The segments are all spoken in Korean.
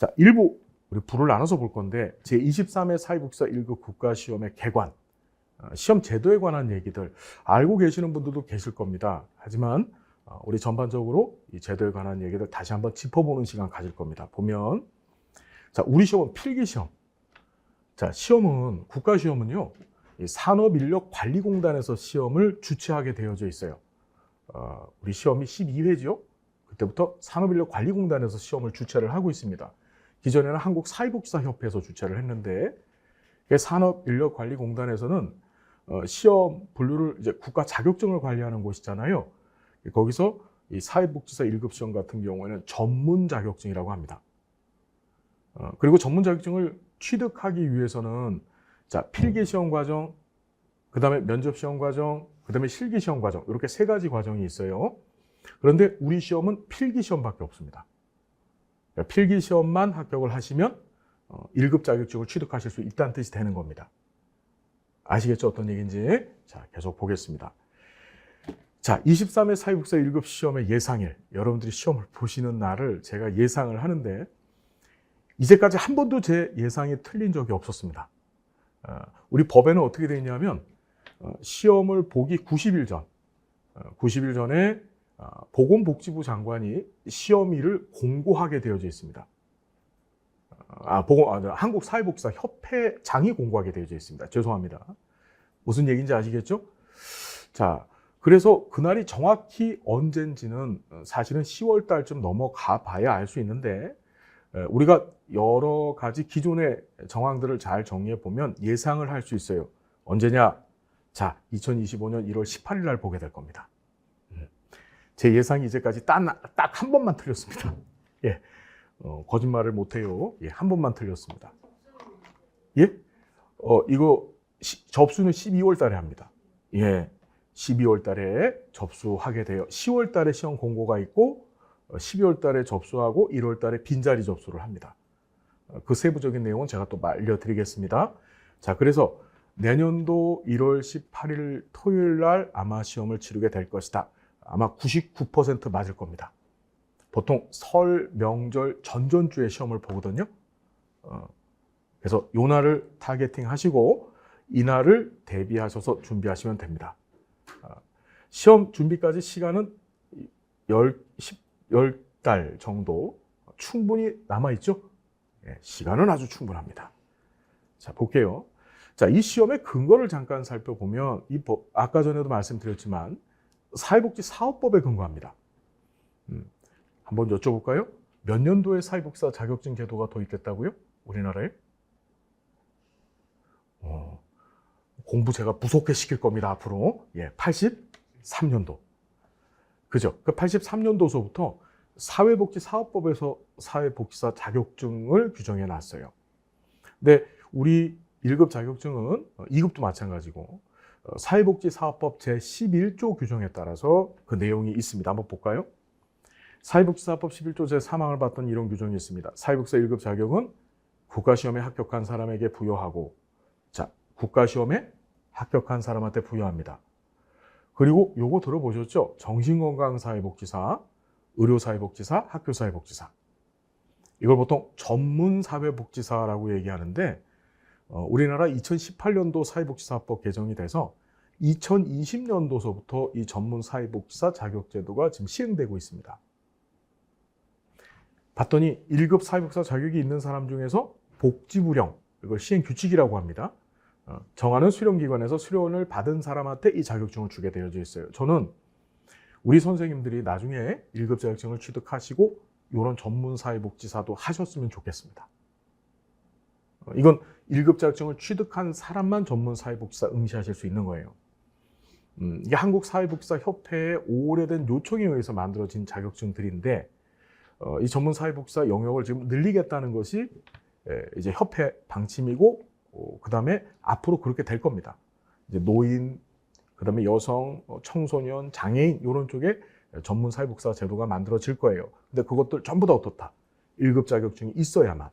자, 일부 우리 부를 나눠서 볼 건데 제23회 사회복지사 1급 국가시험의 개관, 시험 제도에 관한 얘기들 알고 계시는 분들도 계실 겁니다. 하지만 우리 전반적으로 이 제도에 관한 얘기들 다시 한번 짚어보는 시간 가질 겁니다. 보면 자, 우리 시험은 필기시험. 자, 시험은 국가시험은요, 이 산업인력관리공단에서 시험을 주최하게 되어져 있어요. 우리 시험이 12회죠. 그때부터 산업인력관리공단에서 시험을 주최를 하고 있습니다. 기존에는 한국사회복지사협회에서 주최를 했는데 산업인력관리공단에서는 시험 분류를 이제 국가 자격증을 관리하는 곳이잖아요. 거기서 이 사회복지사 1급 시험 같은 경우에는 전문 자격증이라고 합니다. 그리고 전문 자격증을 취득하기 위해서는 자, 필기 시험 과정, 그다음에 면접 시험 과정, 그다음에 실기 시험 과정 이렇게 세 가지 과정이 있어요. 그런데 우리 시험은 필기 시험밖에 없습니다. 필기 시험만 합격을 하시면 1급 자격증을 취득하실 수 있다는 뜻이 되는 겁니다. 아시겠죠? 어떤 얘기인지. 자, 계속 보겠습니다. 자, 23회 사회복지사 1급 시험의 예상일, 여러분들이 시험을 보시는 날을 제가 예상을 하는데 이제까지 한 번도 제 예상이 틀린 적이 없었습니다. 우리 법에는 어떻게 되어 있냐면 시험을 보기 90일 전에 보건복지부 장관이 시험일을 공고하게 되어져 있습니다. 한국사회복지사협회장이 공고하게 되어져 있습니다. 죄송합니다. 무슨 얘기인지 아시겠죠? 자, 그래서 그날이 정확히 언젠지는 사실은 10월 달쯤 넘어가 봐야 알 수 있는데 우리가 여러 가지 기존의 정황들을 잘 정리해 보면 예상을 할 수 있어요. 언제냐? 자, 2025년 1월 18일 날 보게 될 겁니다. 제 예상이 이제까지 딱 한 번만 틀렸습니다. 예, 거짓말을 못해요. 예, 한 번만 틀렸습니다. 예? 이거 접수는 12월 달에 합니다. 예, 12월 달에 접수하게 돼요. 10월 달에 시험 공고가 있고 12월 달에 접수하고 1월 달에 빈자리 접수를 합니다. 그 세부적인 내용은 제가 또 알려드리겠습니다. 자, 그래서 내년도 1월 18일 토요일 날 아마 시험을 치르게 될 것이다. 아마 99% 맞을 겁니다. 보통 설, 명절, 전전주에 시험을 보거든요. 그래서 이 날을 타겟팅 하시고 이 날을 대비하셔서 준비하시면 됩니다. 시험 준비까지 시간은 10달 정도 충분히 남아있죠? 예, 시간은 아주 충분합니다. 자, 볼게요. 자, 이 시험의 근거를 잠깐 살펴보면 이 법, 아까 전에도 말씀드렸지만 사회복지사업법에 근거합니다. 한번 여쭤볼까요? 몇 년도에 사회복지사 자격증 제도가 도입됐다고요? 우리나라에? 공부 제가 무섭게 시킬 겁니다, 앞으로. 예, 83년도. 그죠? 그 83년도서부터 사회복지사업법에서 사회복지사 자격증을 규정해 놨어요. 근데 우리 1급 자격증은 2급도 마찬가지고 사회복지사업법 제11조 규정에 따라서 그 내용이 있습니다. 한번 볼까요? 사회복지사업법 11조 제3항을 봤던 이런 규정이 있습니다. 사회복지사 1급 자격은 국가시험에 합격한 사람에게 부여하고, 자, 국가시험에 합격한 사람한테 부여합니다. 그리고 요거 들어보셨죠? 정신건강사회복지사, 의료사회복지사, 학교사회복지사. 이걸 보통 전문사회복지사라고 얘기하는데 우리나라 2018년도 사회복지사법 개정이 돼서 2020년도서부터 이 전문사회복지사 자격제도가 지금 시행되고 있습니다. 봤더니 1급 사회복지사 자격이 있는 사람 중에서 복지부령, 이걸 시행규칙이라고 합니다. 정하는 수련기관에서 수련을 받은 사람한테 이 자격증을 주게 되어져 있어요. 저는 우리 선생님들이 나중에 1급 자격증을 취득하시고 이런 전문사회복지사도 하셨으면 좋겠습니다. 이건 1급 자격증을 취득한 사람만 전문사회복지사 응시하실 수 있는 거예요. 이게 한국사회복지사협회의 오래된 요청에 의해서 만들어진 자격증들인데 이 전문사회복지사 영역을 지금 늘리겠다는 것이 이제 협회 방침이고 그 다음에 앞으로 그렇게 될 겁니다. 이제 노인, 그 다음에 여성, 청소년, 장애인 이런 쪽에 전문사회복지사 제도가 만들어질 거예요. 근데 그것들 전부 다 어떻다? 1급 자격증이 있어야만,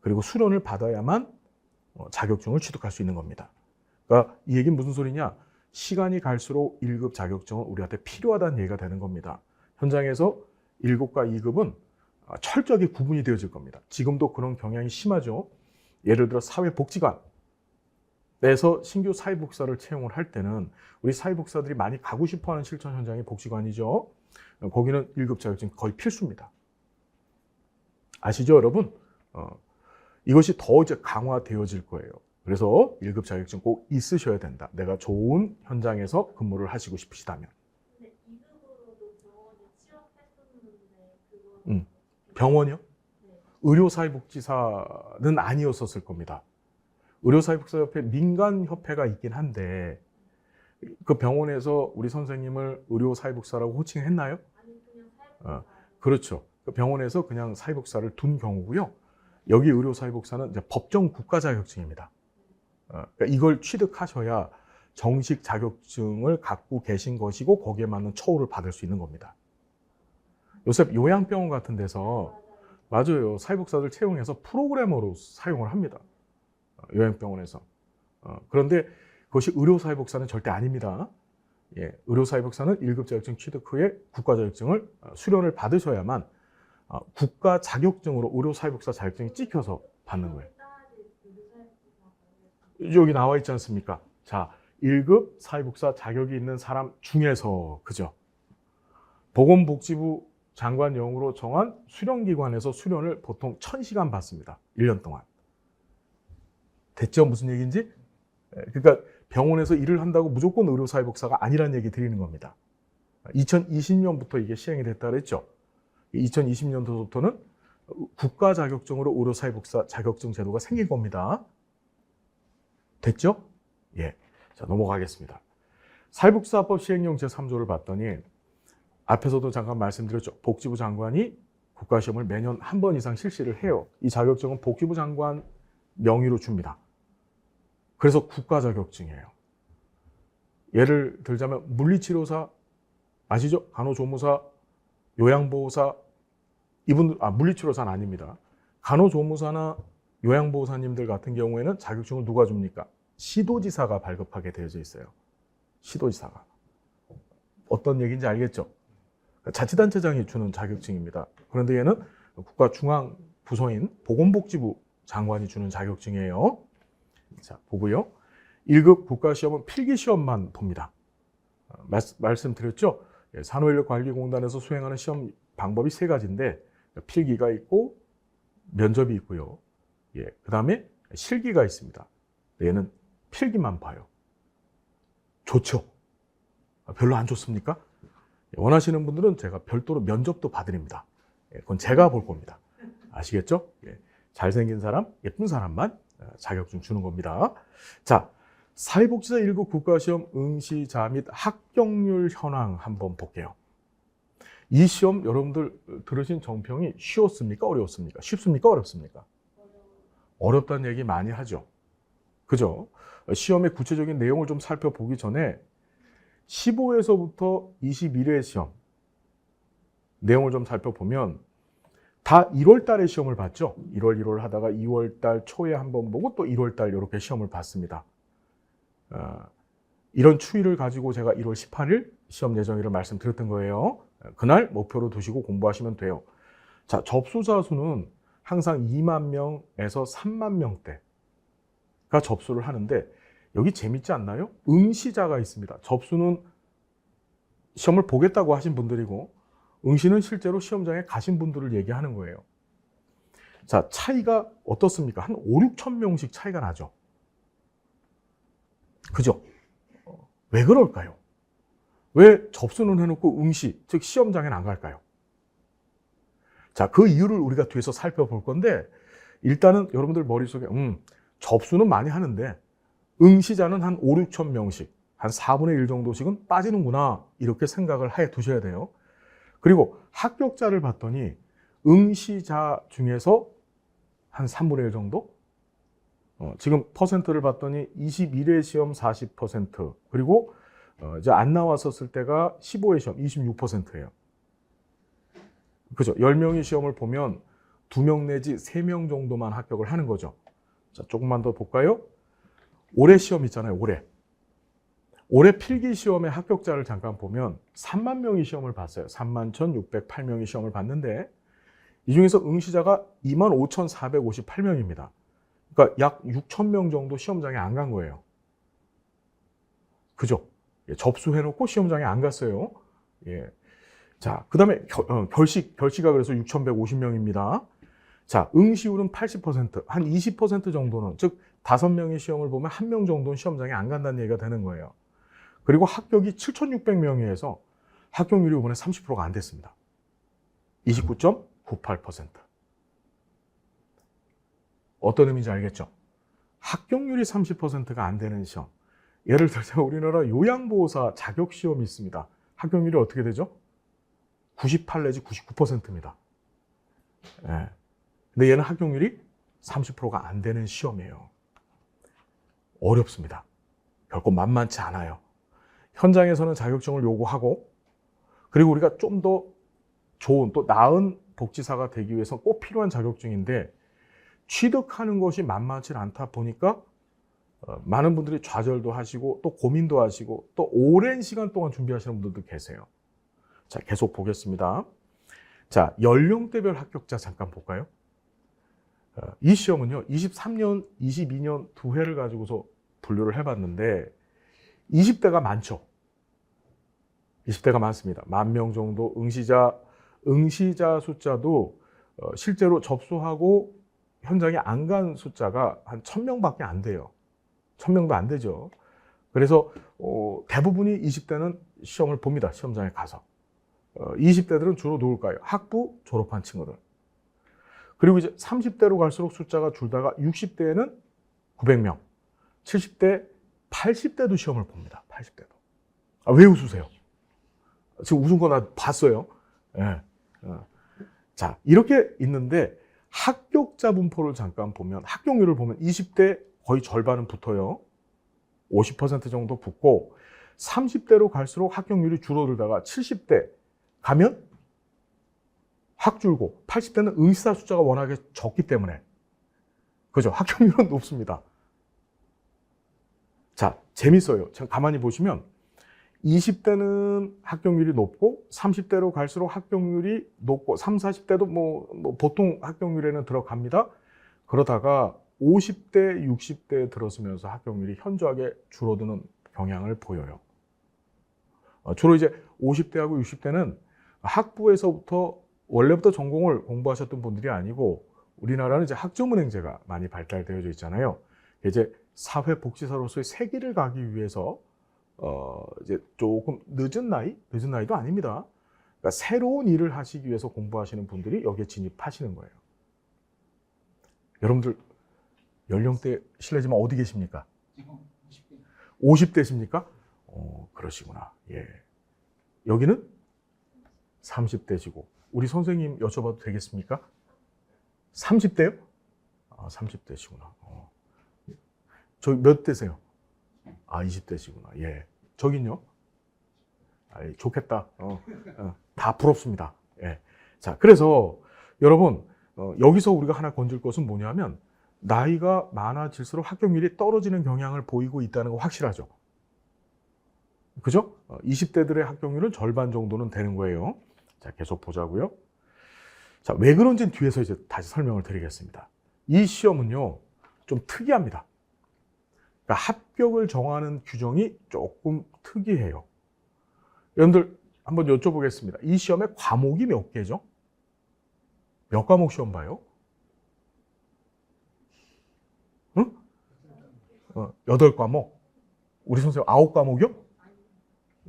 그리고 수련을 받아야만 자격증을 취득할 수 있는 겁니다. 그러니까 이 얘기는 무슨 소리냐? 시간이 갈수록 1급 자격증은 우리한테 필요하다는 얘기가 되는 겁니다. 현장에서 1급과 2급은 철저하게 구분이 되어질 겁니다. 지금도 그런 경향이 심하죠. 예를 들어 사회복지관 내에서 신규 사회복지사를 채용을 할 때는 우리 사회복지사들이 많이 가고 싶어하는 실천 현장이 복지관이죠. 거기는 1급 자격증 거의 필수입니다. 아시죠, 여러분? 이것이 더 이제 강화되어질 거예요. 그래서 1급 자격증 꼭 있으셔야 된다. 내가 좋은 현장에서 근무를 하시고 싶으시다면. 근데 2급으로도 병원에 취업했었는데 그거 병원이요? 네. 의료사회복지사는 아니었었을 겁니다. 의료사회복지사협회 민간협회가 있긴 한데 그 병원에서 우리 선생님을 의료사회복지사라고 호칭했나요? 아니 그냥 사회복지사. 그렇죠. 그 병원에서 그냥 사회복지사를 둔 경우고요. 여기 의료사회복지사는 이제 법정 국가 자격증입니다. 그러니까 이걸 취득하셔야 정식 자격증을 갖고 계신 것이고 거기에 맞는 처우를 받을 수 있는 겁니다. 요새 요양병원 같은 데서 맞아요. 사회복지사들 채용해서 프로그래머로 사용을 합니다. 요양병원에서. 그런데 그것이 의료사회복지사는 절대 아닙니다. 예, 의료사회복지사는 1급 자격증 취득 후에 국가자격증을 수련을 받으셔야만 국가 자격증으로 의료사회복지사 자격증이 찍혀서 받는 거예요. 여기 나와 있지 않습니까? 자, 1급 사회복지사 자격이 있는 사람 중에서, 그죠? 보건복지부 장관령으로 정한 수련기관에서 수련을 보통 1000시간 받습니다. 1년 동안. 됐죠? 무슨 얘기인지? 그러니까 병원에서 일을 한다고 무조건 의료사회복지사가 아니라는 얘기 드리는 겁니다. 2020년부터 이게 시행이 됐다 그랬죠? 2020년도부터는 국가 자격증으로 의료사회복지사 자격증 제도가 생길 겁니다. 됐죠? 예. 자, 넘어가겠습니다. 사회복지사법 시행령 제3조를 봤더니 앞에서도 잠깐 말씀드렸죠. 복지부 장관이 국가시험을 매년 한 번 이상 실시를 해요. 이 자격증은 복지부 장관 명의로 줍니다. 그래서 국가 자격증이에요. 예를 들자면 물리치료사 아시죠? 간호조무사, 요양보호사 이분들 물리치료사는 아닙니다. 간호조무사나 요양보호사님들 같은 경우에는 자격증을 누가 줍니까? 시도지사가 발급하게 되어져 있어요. 시도지사가. 어떤 얘기인지 알겠죠? 자치단체장이 주는 자격증입니다. 그런데 얘는 국가 중앙 부서인 보건복지부 장관이 주는 자격증이에요. 자, 보고요. 1급 국가시험은 필기시험만 봅니다. 말씀드렸죠? 산업인력관리공단에서 수행하는 시험 방법이 3가지인데 필기가 있고 면접이 있고요. 예, 그 다음에 실기가 있습니다. 얘는 필기만 봐요. 좋죠? 별로 안 좋습니까? 원하시는 분들은 제가 별도로 면접도 봐드립니다. 예, 그건 제가 볼 겁니다. 아시겠죠? 예, 잘생긴 사람, 예쁜 사람만 자격증 주는 겁니다. 자, 사회복지사 1급 국가시험 응시자 및 합격률 현황 한번 볼게요. 이 시험 여러분들 들으신 정평이 쉬웠습니까? 어려웠습니까? 쉽습니까? 어렵습니까? 어렵다는 얘기 많이 하죠. 그죠? 시험의 구체적인 내용을 좀 살펴보기 전에 15회서부터 21회 시험 내용을 좀 살펴보면 다 1월 달에 시험을 봤죠. 1월 하다가 2월 달 초에 한번 보고 또 1월 달 이렇게 시험을 봤습니다. 이런 추이를 가지고 제가 1월 18일 시험 예정일을 말씀드렸던 거예요. 그날 목표로 두시고 공부하시면 돼요. 자, 접수자 수는 항상 2만 명에서 3만 명대가 접수를 하는데 여기 재밌지 않나요? 응시자가 있습니다. 접수는 시험을 보겠다고 하신 분들이고 응시는 실제로 시험장에 가신 분들을 얘기하는 거예요. 자, 차이가 어떻습니까? 한 5, 6천 명씩 차이가 나죠. 그죠? 왜 그럴까요? 왜 접수는 해놓고 응시, 즉 시험장에는 안 갈까요? 자, 그 이유를 우리가 뒤에서 살펴볼 건데 일단은 여러분들 머릿속에 접수는 많이 하는데 응시자는 한 5, 6천 명씩, 한 4분의 1 정도씩은 빠지는구나 이렇게 생각을 해 두셔야 돼요. 그리고 합격자를 봤더니 응시자 중에서 한 3분의 1 정도? 지금 퍼센트를 봤더니 21회 시험 40%, 그리고 이제 안 나왔었을 때가 15회 시험 26%예요. 그죠? 10명이 시험을 보면 2명 내지 3명 정도만 합격을 하는 거죠. 자, 조금만 더 볼까요? 올해 시험 있잖아요, 올해. 올해 필기 시험의 합격자를 잠깐 보면 3만 명이 시험을 봤어요. 31,608명이 시험을 봤는데 이 중에서 응시자가 25,458명입니다. 그러니까 약 6,000명 정도 시험장에 안 간 거예요. 그죠? 예, 접수해놓고 시험장에 안 갔어요. 예. 자, 그 다음에 결시가 그래서 6,150명입니다. 자, 응시율은 80%, 한 20% 정도는, 즉, 5명의 시험을 보면 1명 정도는 시험장에 안 간다는 얘기가 되는 거예요. 그리고 합격이 7,600명이어서 합격률이 이번에 30%가 안 됐습니다. 29.98%. 어떤 의미인지 알겠죠? 합격률이 30%가 안 되는 시험. 예를 들자면 우리나라 요양보호사 자격시험이 있습니다. 합격률이 어떻게 되죠? 98 내지 99%입니다. 예. 근데 얘는 합격률이 30%가 안 되는 시험이에요. 어렵습니다. 결코 만만치 않아요. 현장에서는 자격증을 요구하고, 그리고 우리가 좀 더 좋은, 또 나은 복지사가 되기 위해서 꼭 필요한 자격증인데, 취득하는 것이 만만치 않다 보니까 많은 분들이 좌절도 하시고 또 고민도 하시고 또 오랜 시간 동안 준비하시는 분들도 계세요. 자, 계속 보겠습니다. 자, 연령대별 합격자 잠깐 볼까요? 이 시험은요, 23년, 22년 두 해를 가지고서 분류를 해봤는데 20대가 많죠. 20대가 많습니다. 10,000명 정도 응시자 숫자도 실제로 접수하고 현장에 안 간 숫자가 한 1,000명밖에 안 돼요. 1,000명도 안 되죠. 그래서 대부분이 20대는 시험을 봅니다. 시험장에 가서. 20대들은 주로 누굴까요? 학부 졸업한 친구들. 그리고 이제 30대로 갈수록 숫자가 줄다가 60대에는 900명, 70대, 80대도 시험을 봅니다. 80대도. 아, 왜 웃으세요? 지금 웃은 거 나 봤어요. 네. 자, 이렇게 있는데 합격자 분포를 잠깐 보면, 합격률을 보면 20대 거의 절반은 붙어요. 50% 정도 붙고 30대로 갈수록 합격률이 줄어들다가 70대 가면 확 줄고 80대는 응시자 숫자가 워낙에 적기 때문에, 그죠? 합격률은 높습니다. 자, 재밌어요. 자, 가만히 보시면 20대는 합격률이 높고 30대로 갈수록 합격률이 높고 30, 40대도 뭐 보통 합격률에는 들어갑니다. 그러다가 50대, 60대에 들어서면서 합격률이 현저하게 줄어드는 경향을 보여요. 주로 이제 50대하고 60대는 학부에서부터 원래부터 전공을 공부하셨던 분들이 아니고, 우리나라는 이제 학점은행제가 많이 발달되어져 있잖아요. 이제 사회복지사로서의 세기를 가기 위해서 이제 조금 늦은 나이도 아닙니다. 그러니까 새로운 일을 하시기 위해서 공부하시는 분들이 여기에 진입하시는 거예요. 여러분들 연령대 실례지만 어디 계십니까? 지금 50대십니까? 그러시구나. 예. 여기는 30대시고, 우리 선생님 여쭤봐도 되겠습니까? 30대요? 아, 30대시구나. 저기 몇 대세요? 아, 20대시구나. 예. 저긴요? 아, 좋겠다. 다 부럽습니다. 예. 자, 그래서 여러분, 여기서 우리가 하나 건질 것은 뭐냐면, 나이가 많아질수록 합격률이 떨어지는 경향을 보이고 있다는 거 확실하죠? 그죠? 20대들의 합격률은 절반 정도는 되는 거예요. 자, 계속 보자고요. 자, 왜 그런지는 뒤에서 이제 다시 설명을 드리겠습니다. 이 시험은요, 좀 특이합니다. 그러니까 합격을 정하는 규정이 조금 특이해요. 여러분들 한번 여쭤보겠습니다. 이 시험의 과목이 몇 개죠? 몇 과목 시험 봐요? 응? 8과목? 우리 선생님 9과목이요?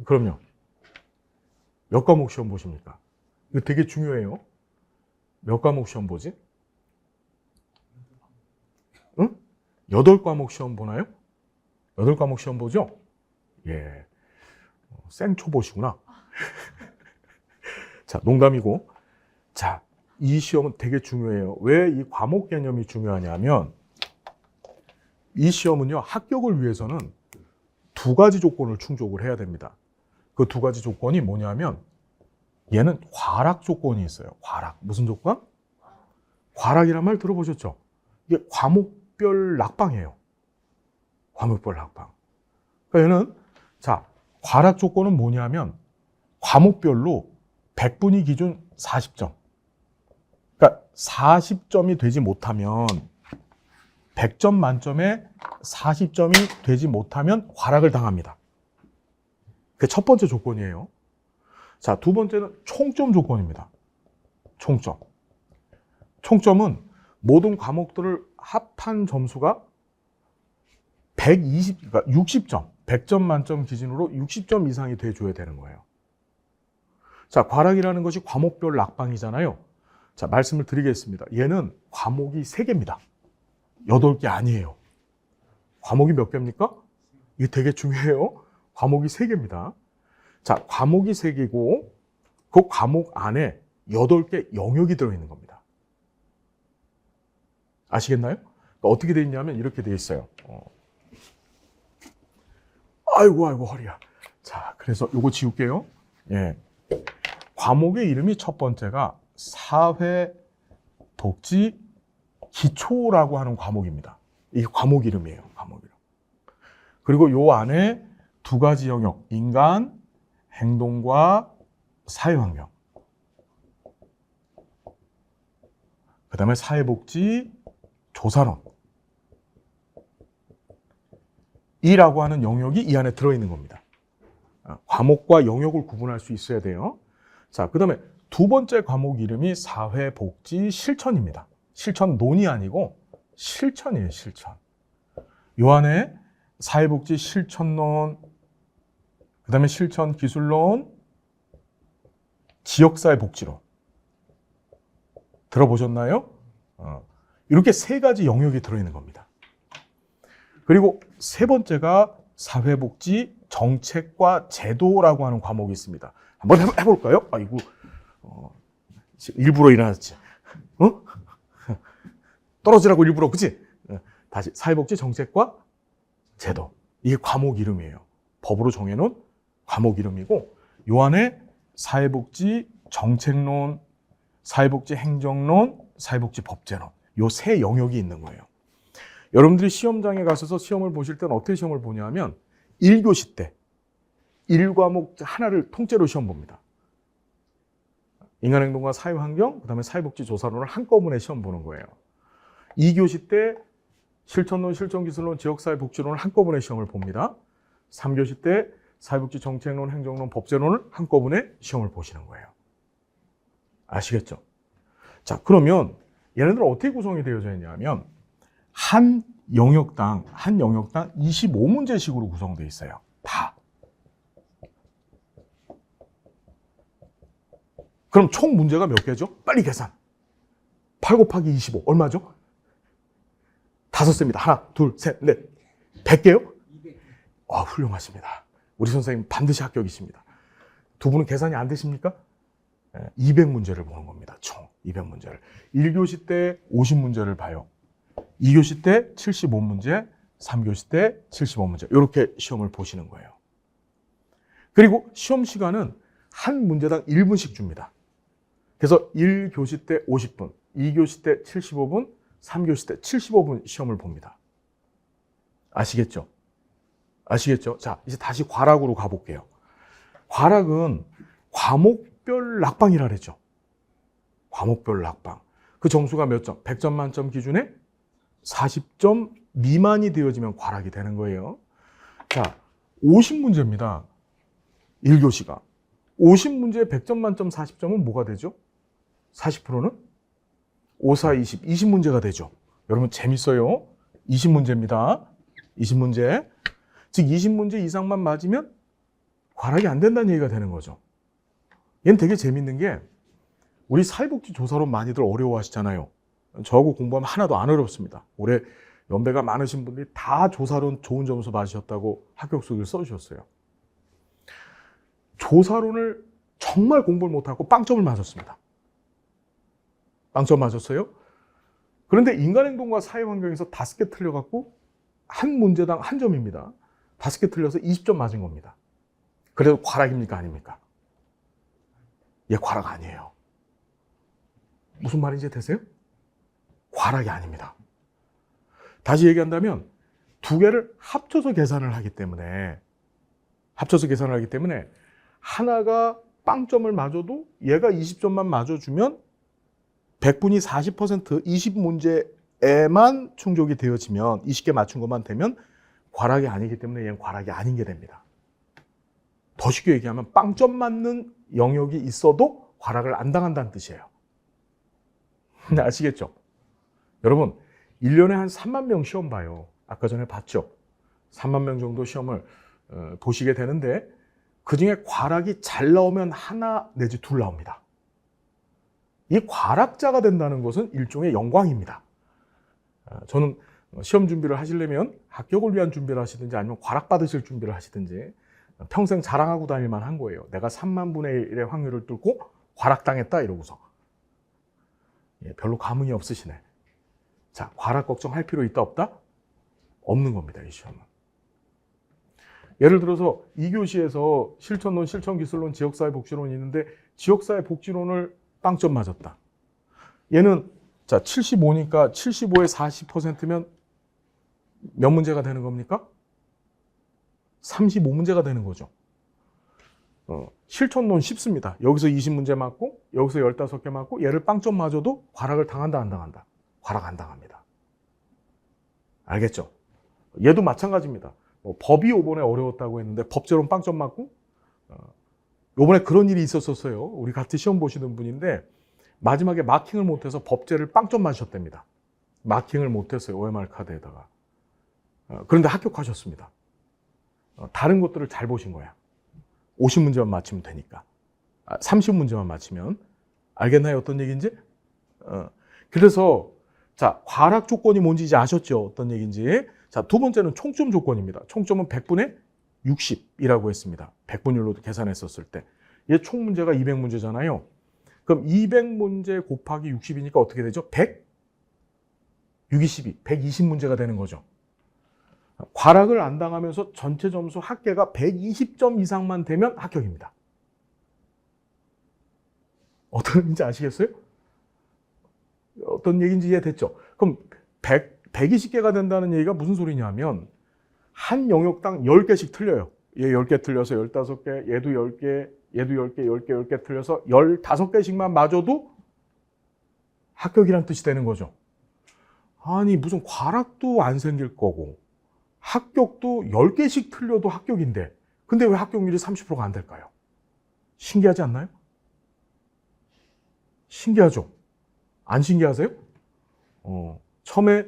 그럼요. 몇 과목 시험 보십니까? 이거 되게 중요해요. 몇 과목 시험 보지? 응? 8과목 시험 보나요? 8과목 시험 보죠? 예. 생초보시구나. 자, 농담이고. 자, 이 시험은 되게 중요해요. 왜 이 과목 개념이 중요하냐면, 이 시험은요, 합격을 위해서는 2가지 조건을 충족을 해야 됩니다. 그 2가지 조건이 뭐냐면, 얘는 과락 조건이 있어요. 과락. 무슨 조건? 과락이란 말 들어보셨죠? 이게 과목별 낙방이에요. 과목별 낙방. 그러니까 얘는, 자, 과락 조건은 뭐냐면, 과목별로 100분위 기준 40점. 그러니까 40점이 되지 못하면 100점 만점에 40점이 되지 못하면 과락을 당합니다. 그게 첫 번째 조건이에요. 자, 두 번째는 총점 조건입니다. 총점. 총점은 모든 과목들을 합한 점수가 그러니까 60점, 100점 만점 기준으로 60점 이상이 돼줘야 되는 거예요. 자, 과락이라는 것이 과목별 낙방이잖아요. 자, 말씀을 드리겠습니다. 얘는 과목이 3개입니다. 8개 아니에요. 과목이 몇 개입니까? 이게 되게 중요해요. 과목이 3개입니다. 자, 과목이 3개고 그 과목 안에 8개 영역이 들어있는 겁니다. 아시겠나요? 그러니까 어떻게 되어 있냐면 이렇게 되어 있어요. 아이고 허리야. 자, 그래서 요거 지울게요. 예. 과목의 이름이 첫 번째가 사회복지 기초라고 하는 과목입니다. 이게 과목 이름이에요. 과목 이름. 그리고 요 안에 2가지 영역, 인간, 행동과 사회환경. 그 다음에 사회복지 조사론. 이라고 하는 영역이 이 안에 들어있는 겁니다. 과목과 영역을 구분할 수 있어야 돼요. 자, 그 다음에 두 번째 과목 이름이 사회복지 실천입니다. 실천론이 아니고 실천이에요, 실천. 요 안에 사회복지 실천론, 그 다음에 실천 기술론, 지역사회 복지론. 들어보셨나요? 이렇게 3가지 영역이 들어있는 겁니다. 그리고 세 번째가 사회복지 정책과 제도라고 하는 과목이 있습니다. 한번 해볼까요? 아이고, 일부러 일어났지. 떨어지라고 일부러, 그치? 다시, 사회복지 정책과 제도. 이게 과목 이름이에요. 법으로 정해놓은 과목 이름이고, 요 안에 사회복지 정책론, 사회복지 행정론, 사회복지 법제론. 요 3 영역이 있는 거예요. 여러분들이 시험장에 가셔서 시험을 보실 때는 어떻게 시험을 보냐면 1교시 때 1과목 하나를 통째로 시험 봅니다. 인간행동과 사회환경, 그 다음에 사회복지조사론을 한꺼번에 시험 보는 거예요. 2교시 때 실천론, 실천기술론, 지역사회복지론을 한꺼번에 시험을 봅니다. 3교시 때 사회복지정책론, 행정론, 법제론을 한꺼번에 시험을 보시는 거예요. 아시겠죠? 자, 그러면 얘네들은 어떻게 구성이 되어져 있냐면 한 영역당 25문제씩으로 구성되어 있어요. 다. 그럼 총 문제가 몇 개죠? 빨리 계산. 8 곱하기 25 얼마죠? 5세입니다. 하나, 둘, 셋, 넷. 100개요? 200. 훌륭하십니다. 우리 선생님 반드시 합격이십니다. 두 분은 계산이 안 되십니까? 200문제를 보는 겁니다. 총 200문제를. 1교시 때 50문제를 봐요. 2교시 때 75문제, 3교시 때 75문제. 이렇게 시험을 보시는 거예요. 그리고 시험 시간은 한 문제당 1분씩 줍니다. 그래서 1교시 때 50분, 2교시 때 75분, 3교시 때 75분 시험을 봅니다. 아시겠죠? 아시겠죠? 자, 이제 다시 과락으로 가볼게요. 과락은 과목별 낙방이라 그랬죠. 과목별 낙방. 그 점수가 몇 점? 100점 만점 기준에 40점 미만이 되어지면 과락이 되는 거예요. 자, 50문제입니다. 1교시가. 50문제에 100점 만점 40점은 뭐가 되죠? 40%는? 5, 4, 20. 20문제가 되죠. 여러분 재밌어요. 20문제입니다. 20문제. 즉 20문제 이상만 맞으면 과락이 안 된다는 얘기가 되는 거죠. 얘는 되게 재밌는 게 우리 사회복지 조사론 많이들 어려워하시잖아요. 저하고 공부하면 하나도 안 어렵습니다. 올해 연배가 많으신 분들이 다 조사론 좋은 점수 받으셨다고 합격수기를 써주셨어요. 조사론을 정말 공부를 못하고 빵점을 맞았습니다. 빵점 맞았어요. 그런데 인간행동과 사회환경에서 5개 틀려갖고 한 문제당 1점입니다. 5개 틀려서 20점 맞은 겁니다. 그래도 과락입니까? 아닙니까? 얘 과락 아니에요. 무슨 말인지 되세요? 과락이 아닙니다. 다시 얘기한다면 2개를 합쳐서 계산을 하기 때문에 하나가 빵점을 맞아도 얘가 20점만 맞아주면 100분이 40% 20문제에만 충족이 되어지면 20개 맞춘 것만 되면 과락이 아니기 때문에 얘는 과락이 아닌 게 됩니다. 더 쉽게 얘기하면 빵점 맞는 영역이 있어도 과락을 안 당한다는 뜻이에요. 아시겠죠? 여러분 1년에 한 3만 명 시험 봐요. 아까 전에 봤죠? 3만 명 정도 시험을 보시게 되는데 그중에 과락이 잘 나오면 하나 내지 둘 나옵니다. 이 과락자가 된다는 것은 일종의 영광입니다. 저는 시험 준비를 하시려면 합격을 위한 준비를 하시든지 아니면 과락 받으실 준비를 하시든지 평생 자랑하고 다닐 만한 거예요. 내가 3만 분의 1의 확률을 뚫고 과락당했다 이러고서. 별로 감흥이 없으시네. 자, 과락 걱정할 필요 있다 없다? 없는 겁니다, 이 시험은. 예를 들어서 2교시에서 실천론, 실천기술론, 지역사회 복지론이 있는데 지역사회 복지론을 빵점 맞았다. 얘는 자 75니까 75에 40%면 몇 문제가 되는 겁니까? 35문제가 되는 거죠. 실천론 쉽습니다. 여기서 20문제 맞고 여기서 15개 맞고 얘를 빵점 맞아도 과락을 당한다 안 당한다? 과락 안 당합니다. 알겠죠? 얘도 마찬가지입니다. 법이 이번에 어려웠다고 했는데 법제론 빵점 맞고 이번에 그런 일이 있었어요. 우리 같이 시험 보시는 분인데 마지막에 마킹을 못해서 법제를 빵점 맞으셨답니다. 마킹을 못했어요. OMR 카드에다가. 그런데 합격하셨습니다. 다른 것들을 잘 보신 거야. 50문제만 맞히면 되니까. 30문제만 맞히면. 알겠나요? 어떤 얘기인지? 그래서 자, 과락 조건이 뭔지 이제 아셨죠? 어떤 얘기인지. 자, 두 번째는 총점 조건입니다. 총점은 100분의 60이라고 했습니다. 100분율로 계산했었을 때. 얘 총 문제가 200문제잖아요. 그럼 200문제 곱하기 60이니까 어떻게 되죠? 100? 6, 22, 120문제가 되는 거죠. 과락을 안 당하면서 전체 점수 합계가 120점 이상만 되면 합격입니다. 어떤 얘기인지 아시겠어요? 어떤 얘기인지 이해됐죠? 그럼 120개가 된다는 얘기가 무슨 소리냐면 한 영역당 10개씩 틀려요. 얘 10개 틀려서 15개, 얘도 10개, 얘도 10개, 10개, 10개 틀려서 15개씩만 맞아도 합격이란 뜻이 되는 거죠. 아니 무슨 과락도 안 생길 거고 합격도 10개씩 틀려도 합격인데 근데 왜 합격률이 30%가 안 될까요? 신기하지 않나요? 신기하죠? 안 신기하세요? 처음에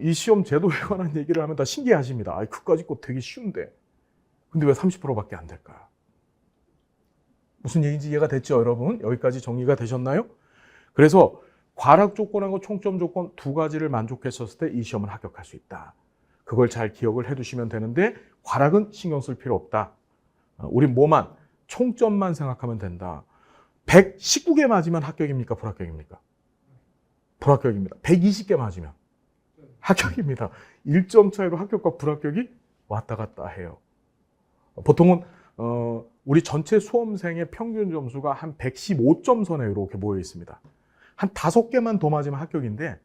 이 시험 제도에 관한 얘기를 하면 다 신기하십니다. 그까짓 거 되게 쉬운데 근데 왜 30%밖에 안 될까? 무슨 얘기인지 이해가 됐죠, 여러분? 여기까지 정리가 되셨나요? 그래서 과락 조건하고 총점 조건 두 가지를 만족했었을 때 이 시험은 합격할 수 있다. 그걸 잘 기억을 해두시면 되는데 과락은 신경 쓸 필요 없다. 우린 뭐만? 총점만 생각하면 된다. 119개 맞으면 합격입니까? 불합격입니까? 불합격입니다. 120개 맞으면 합격입니다. 1점 차이로 합격과 불합격이 왔다 갔다 해요. 보통은 우리 전체 수험생의 평균 점수가 한 115점 선에 이렇게 모여 있습니다. 한 5개만 더 맞으면 합격인데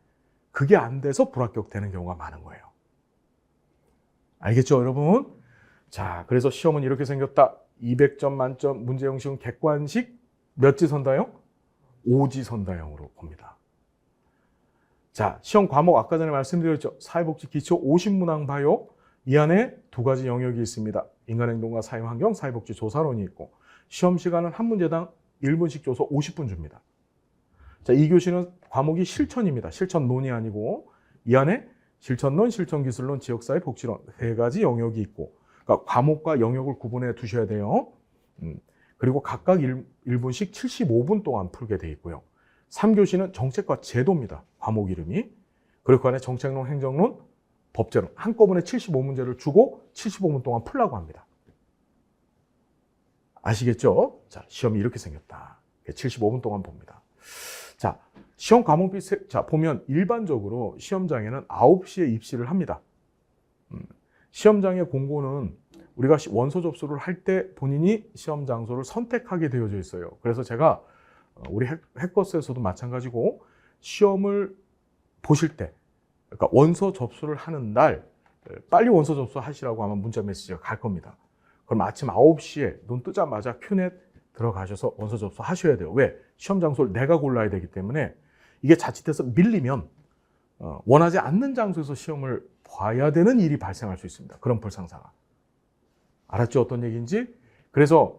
그게 안 돼서 불합격되는 경우가 많은 거예요. 알겠죠, 여러분? 자, 그래서 시험은 이렇게 생겼다. 200점 만점 문제 형식은 객관식 몇 지선다형? 5지선다형으로 봅니다. 자, 시험 과목 아까 전에 말씀드렸죠. 사회복지 기초 50문항 봐요. 이 안에 두 가지 영역이 있습니다. 인간행동과 사회환경, 사회복지 조사론이 있고 시험 시간은 한 문제당 1분씩 줘서 50분 줍니다. 자, 이 교시는 과목이 실천입니다. 실천론이 아니고 이 안에 실천론, 실천기술론, 지역사회 복지론 세 가지 영역이 있고 그러니까 과목과 영역을 구분해 두셔야 돼요. 그리고 각각 1분씩 75분 동안 풀게 돼 있고요. 3교시는 정책과 제도입니다. 과목 이름이. 그리고 그 안에 정책론, 행정론, 법제론 한꺼번에 75문제를 주고 75분 동안 풀라고 합니다. 아시겠죠? 자, 시험이 이렇게 생겼다. 75분 동안 봅니다. 자, 시험 과목비 자, 보면 일반적으로 시험장에는 9시에 입시를 합니다. 시험장의 공고는 우리가 원서 접수를 할 때 본인이 시험 장소를 선택하게 되어져 있어요. 그래서 제가 우리 해커스에서도 마찬가지고 시험을 보실 때 그러니까 원서 접수를 하는 날 빨리 원서 접수하시라고 하면 문자 메시지가 갈 겁니다. 그럼 아침 9시에 눈 뜨자마자 큐넷 들어가셔서 원서 접수하셔야 돼요. 왜? 시험 장소를 내가 골라야 되기 때문에 이게 자칫해서 밀리면 원하지 않는 장소에서 시험을 봐야 되는 일이 발생할 수 있습니다. 그런 불상사가. 알았죠? 어떤 얘기인지? 그래서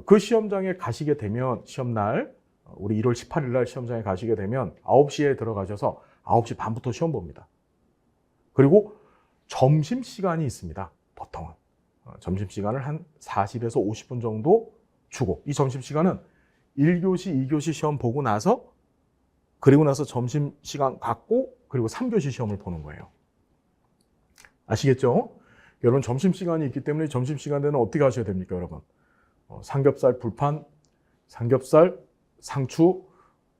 그 시험장에 가시게 되면 시험날 우리 1월 18일 날 시험장에 가시게 되면 9시에 들어가셔서 9시 반부터 시험 봅니다. 그리고 점심시간이 있습니다. 보통은. 점심시간을 한 40에서 50분 정도 주고 이 점심시간은 1교시, 2교시 시험 보고 나서 그리고 나서 점심시간 갖고 그리고 3교시 시험을 보는 거예요. 아시겠죠? 여러분 점심시간이 있기 때문에 점심시간에는 어떻게 하셔야 됩니까, 여러분? 삼겹살 불판, 삼겹살, 상추,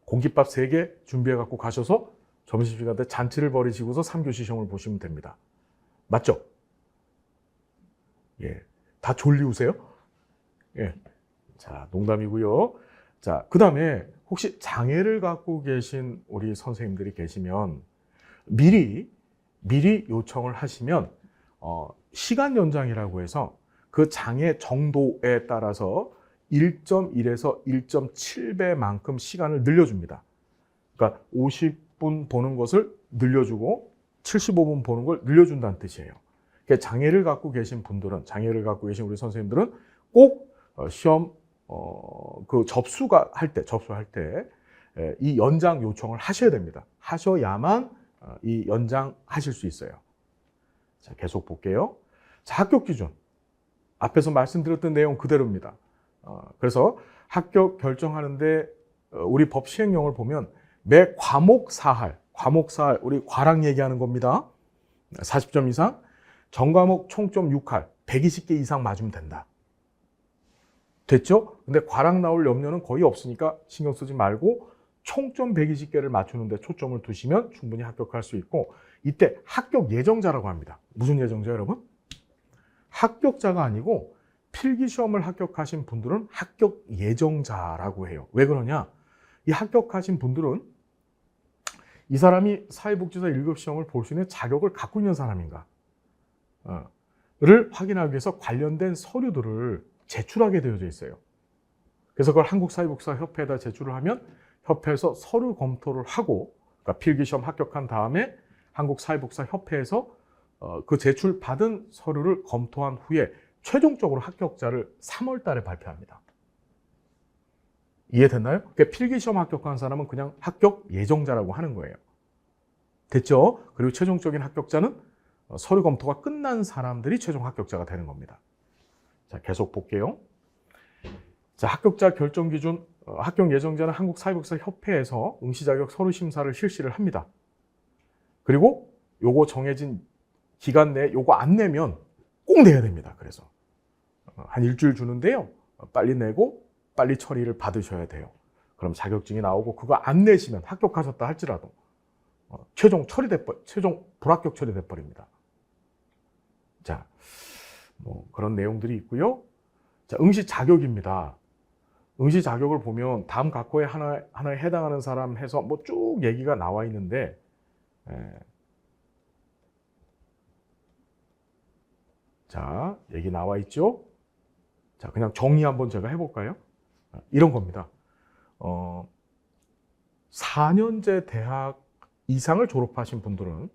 공깃밥 3개 준비해 갖고 가셔서 점심시간 때 잔치를 벌이시고서 3교시 시험을 보시면 됩니다. 맞죠? 예. 다 졸리우세요? 예. 자, 농담이고요. 자, 그다음에 혹시 장애를 갖고 계신 우리 선생님들이 계시면 미리 요청을 하시면 시간 연장이라고 해서 그 장애 정도에 따라서 1.1에서 1.7배만큼 시간을 늘려줍니다. 그러니까 50분 보는 것을 늘려주고 75분 보는 걸 늘려준다는 뜻이에요. 그러니까 장애를 갖고 계신 분들은, 장애를 갖고 계신 우리 선생님들은 꼭 시험 그 접수할 때 이 연장 요청을 하셔야 됩니다. 하셔야만 이 연장하실 수 있어요. 자, 계속 볼게요. 자, 합격 기준. 앞에서 말씀드렸던 내용 그대로입니다. 그래서 합격 결정하는데 우리 법 시행령을 보면 매 과목 사할, 우리 과락 얘기하는 겁니다. 40점 이상, 전과목 총점 6할, 120개 이상 맞으면 된다. 됐죠? 근데 과락 나올 염려는 거의 없으니까 신경 쓰지 말고 총점 120개를 맞추는데 초점을 두시면 충분히 합격할 수 있고, 이때 합격 예정자라고 합니다. 무슨 예정자, 여러분? 합격자가 아니고 필기시험을 합격하신 분들은 합격 예정자라고 해요. 왜 그러냐? 이 합격하신 분들은 이 사람이 사회복지사 1급 시험을 볼 수 있는 자격을 갖고 있는 사람인가 를 확인하기 위해서 관련된 서류들을 제출하게 되어져 있어요. 그래서 그걸 한국사회복지사협회에다 제출을 하면 협회에서 서류 검토를 하고, 그러니까 필기시험 합격한 다음에 한국사회복지사협회에서 그 제출받은 서류를 검토한 후에 최종적으로 합격자를 3월 달에 발표합니다. 이해됐나요? 그러니까 필기시험 합격한 사람은 그냥 합격 예정자라고 하는 거예요. 됐죠? 그리고 최종적인 합격자는 서류 검토가 끝난 사람들이 최종 합격자가 되는 겁니다. 자, 계속 볼게요. 자, 합격자 결정 기준, 합격 예정자는 한국사회복지사협회에서 응시자격 서류 심사를 실시를 합니다. 그리고 요거 정해진 기간 내에 요거 안 내면 꼭 내야 됩니다. 그래서 한 일주일 주는데요. 빨리 내고 빨리 처리를 받으셔야 돼요. 그럼 자격증이 나오고 그거 안 내시면 합격하셨다 할지라도 최종 불합격 처리돼 버립니다. 자, 뭐 그런 내용들이 있고요. 자, 응시 자격입니다. 응시 자격을 보면 다음 각호에 하나에 해당하는 사람 해서 뭐 쭉 얘기가 나와 있는데, 자, 얘기 나와 있죠? 자, 그냥 정리 한번 제가 해볼까요? 이런 겁니다. 4년제 대학 이상을 졸업하신 분들은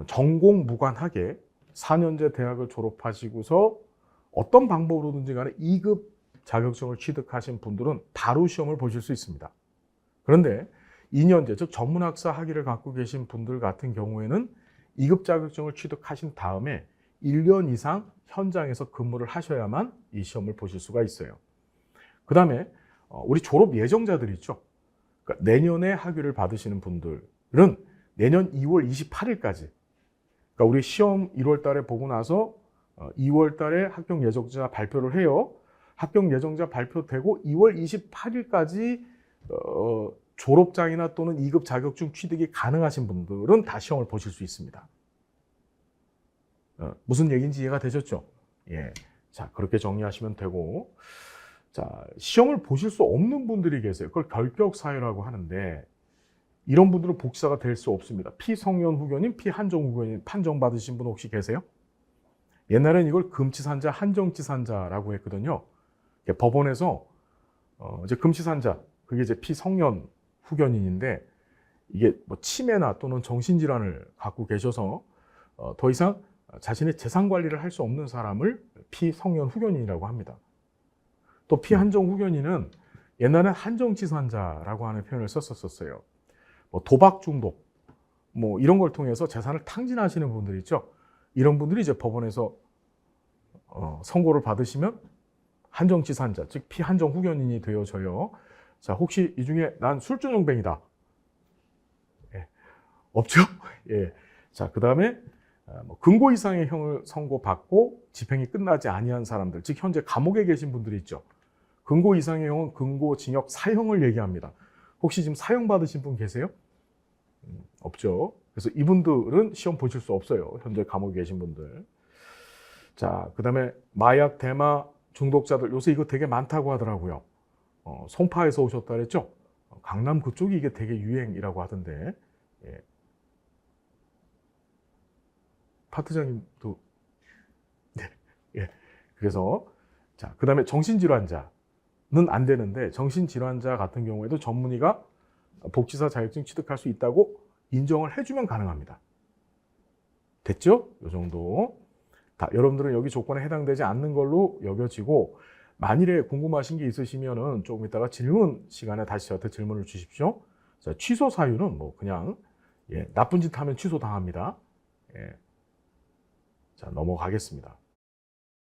전공 무관하게 4년제 대학을 졸업하시고서 어떤 방법으로든지 간에 2급 자격증을 취득하신 분들은 바로 시험을 보실 수 있습니다. 그런데 2년제, 즉 전문학사 학위를 갖고 계신 분들 같은 경우에는 2급 자격증을 취득하신 다음에 1년 이상 현장에서 근무를 하셔야만 이 시험을 보실 수가 있어요. 그 다음에 우리 졸업 예정자들 있죠. 그러니까 내년에 학위를 받으시는 분들은 내년 2월 28일까지, 그러니까 우리 시험 1월 달에 보고 나서 2월 달에 합격 예정자 발표를 해요. 합격 예정자 발표되고 2월 28일까지 졸업장이나 또는 2급 자격증 취득이 가능하신 분들은 다 시험을 보실 수 있습니다. 무슨 얘기인지 이해가 되셨죠? 예. 자, 그렇게 정리하시면 되고, 자, 시험을 보실 수 없는 분들이 계세요. 그걸 결격사유라고 하는데, 이런 분들은 복지사가 될 수 없습니다. 피성년 후견인, 피한정 후견인 판정받으신 분 혹시 계세요? 옛날엔 이걸 금치산자, 한정치산자라고 했거든요. 법원에서 이제 금치산자, 그게 이제 피성년 후견인인데, 이게 뭐 치매나 또는 정신질환을 갖고 계셔서 더 이상 자신의 재산 관리를 할 수 없는 사람을 피성년 후견인이라고 합니다. 또 피한정 후견인은 옛날엔 한정치산자라고 하는 표현을 썼었어요. 뭐 도박 중독, 뭐 이런 걸 통해서 재산을 탕진하시는 분들 있죠. 이런 분들이 이제 법원에서 선고를 받으시면 한정치산자, 즉 피한정 후견인이 되어져요. 자, 혹시 이 중에 난 술주정뱅이다. 예, 없죠? 예. 자, 그 다음에 금고 이상의 형을 선고받고 집행이 끝나지 아니한 사람들, 즉 현재 감옥에 계신 분들이 있죠. 금고 이상의 형은 금고 징역 사형을 얘기합니다. 혹시 지금 사형 받으신 분 계세요? 없죠. 그래서 이분들은 시험 보실 수 없어요. 현재 감옥에 계신 분들. 자, 그 다음에 마약, 대마 중독자들, 요새 이거 되게 많다고 하더라고요. 송파에서 오셨다 그랬죠? 강남 그쪽이 이게 되게 유행이라고 하던데. 예. 파트장님도. 네. 예. 그래서, 자, 그 다음에 정신질환자는 안 되는데, 정신질환자 같은 경우에도 전문의가 복지사 자격증 취득할 수 있다고 인정을 해주면 가능합니다. 됐죠? 이 정도. 여러분들은 여기 조건에 해당되지 않는 걸로 여겨지고, 만일에 궁금하신 게 있으시면은 조금 이따가 질문 시간에 다시 저한테 질문을 주십시오. 자, 취소 사유는 뭐 그냥 나쁜 짓 하면 취소 당합니다. 자, 넘어가겠습니다.